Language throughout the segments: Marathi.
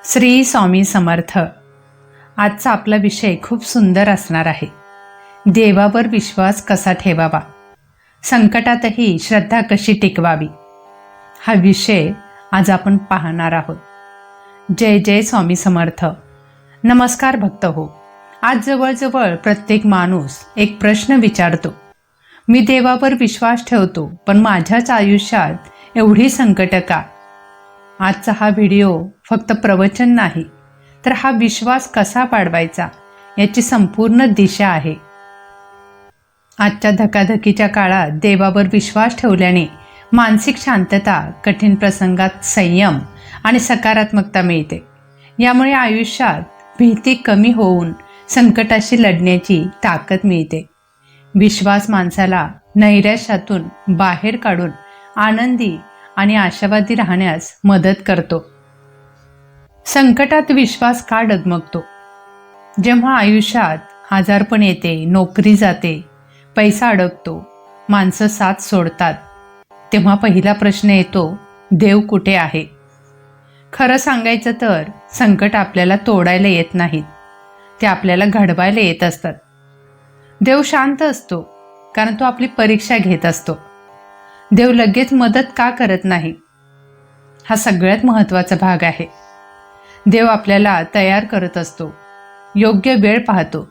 श्री स्वामी समर्थ। आजचा आपला विषय खूप सुंदर असणार आहे। देवावर विश्वास कसा ठेवावा, संकटातही श्रद्धा कशी टिकवावी, हा विषय आज आपण पाहणार आहोत। जय जय स्वामी समर्थ। नमस्कार भक्त हो। आज जवळजवळ प्रत्येक माणूस एक प्रश्न विचारतो, मी देवावर विश्वास ठेवतो पण माझ्याच आयुष्यात एवढी संकट का? आजचा हा व्हिडिओ फक्त प्रवचन नाही, तर हा विश्वास कसा वाढवायचा याची संपूर्ण दिशा आहे। आजच्या धकाधकीच्या काळात देवावर विश्वास ठेवल्याने मानसिक शांतता, कठीण प्रसंगात संयम आणि सकारात्मकता मिळते। यामुळे आयुष्यात भीती कमी होऊन संकटाशी लढण्याची ताकद मिळते। विश्वास माणसाला नैराश्यातून बाहेर काढून आनंदी आणि आशावादी राहण्यास मदत करतो। संकटात विश्वास का डगमगतो? जेव्हा आयुष्यात आजारपण येते, नोकरी जाते, पैसा अडकतो, माणसं साथ सोडतात, तेव्हा पहिला प्रश्न येतो, देव कुठे आहे? खरं सांगायचं तर संकट आपल्याला तोडायला येत नाहीत, ते आपल्याला घडवायला येत असतात। देव शांत असतो कारण तो आपली परीक्षा घेत असतो। देव लगेच मदत का करत नाही? हा सगळ्यात महत्त्वाचा भाग आहे। देव आपल्याला तयार करत असतो, योग्य वेळ पाहतो,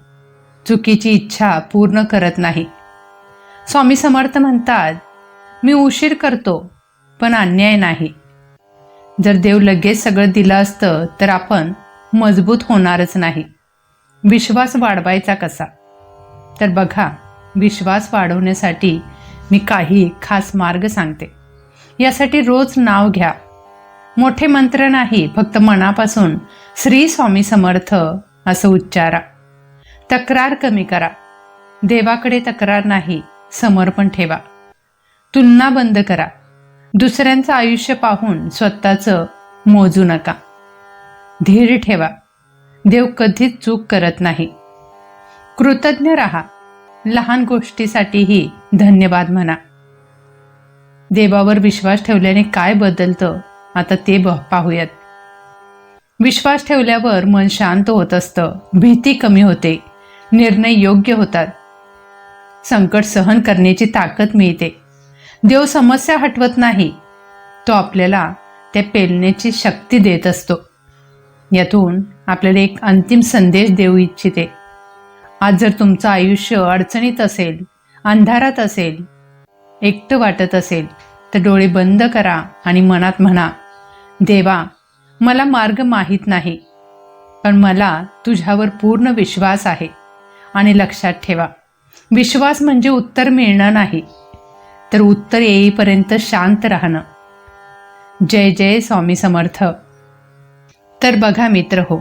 चुकीची इच्छा पूर्ण करत नाही। स्वामी समर्थ म्हणतात, मी उशीर करतो पण अन्याय नाही। जर देव लगेच सगळं दिलं असतं तर आपण मजबूत होणारच नाही। विश्वास वाढवायचा कसा? तर बघा, विश्वास वाढवण्यासाठी मी काही खास मार्ग सांगते। यासाठी रोज नाव घ्या, मोठे मंत्र नाही, फक्त मनापासून श्री स्वामी समर्थ असं उच्चारा। तक्रार कमी करा, देवाकडे तक्रार नाही, समर्पण ठेवा। तुलना बंद करा, दुसऱ्यांचं आयुष्य पाहून स्वतःचं मोजू नका। धीर ठेवा, देव कधीच चूक करत नाही। कृतज्ञ राहा, लहान गोष्टीसाठीही धन्यवाद म्हणा। देवावर विश्वास ठेवल्याने काय बदलतं आता ते पाहूयात। विश्वास ठेवल्यावर मन शांत होत असतं, भीती कमी होते, निर्णय योग्य होतात, संकट सहन करण्याची ताकद मिळते। देव समस्या हटवत नाही, तो आपल्याला त्या पेलण्याची शक्ती देत असतो। यातून आपल्याला एक अंतिम संदेश देऊ इच्छिते। आज जर तुमचं आयुष्य अडचणीत असेल, अंधारात असेल, एकटं वाटत असेल, तर डोळे बंद करा आणि मनात म्हणा, देवा, मला मार्ग माहीत नाही, पण मला तुझ्यावर पूर्ण विश्वास आहे। आणि लक्षात ठेवा, विश्वास म्हणजे उत्तर मिळणं नाही, तर उत्तर येईपर्यंत शांत राहणं। जय जय स्वामी समर्थ। तर बघा मित्र हो,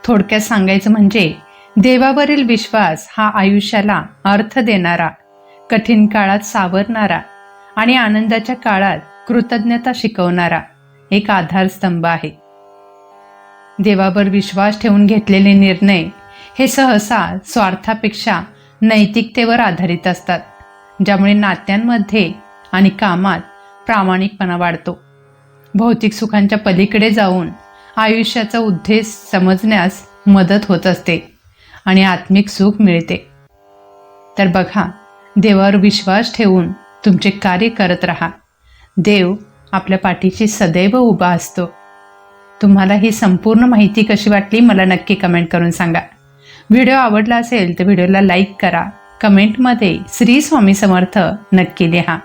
थोडक्यात सांगायचं म्हणजे देवावरील विश्वास हा आयुष्याला अर्थ देणारा, कठीण काळात सावरणारा आणि आनंदाच्या काळात कृतज्ञता शिकवणारा एक आधारस्तंभ आहे। देवावर विश्वास ठेवून घेतलेले निर्णय हे सहसा स्वार्थापेक्षा नैतिकतेवर आधारित असतात, ज्यामुळे नात्यांमध्ये आणि कामात प्रामाणिकपणा वाढतो। भौतिक सुखांच्या पलीकडे जाऊन आयुष्याचा उद्देश समजण्यास मदत होत असते आणि आत्मिक सुख मिळते। तर बघा, देवावर विश्वास ठेवून तुमचे कार्य करत राहा, देव आपल्या पाठीशी सदैव उभा असतो। तुम्हाला ही संपूर्ण माहिती कशी वाटली मला नक्की कमेंट करून सांगा। व्हिडिओ आवडला असेल तर व्हिडिओला लाईक करा, कमेंटमध्ये श्री स्वामी समर्थ नक्की लिहा।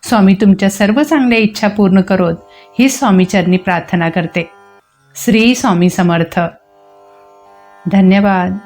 स्वामी तुमच्या सर्व चांगल्या इच्छा पूर्ण करोत ही स्वामीचरणी प्रार्थना करते। श्री स्वामी समर्थ। धन्यवाद।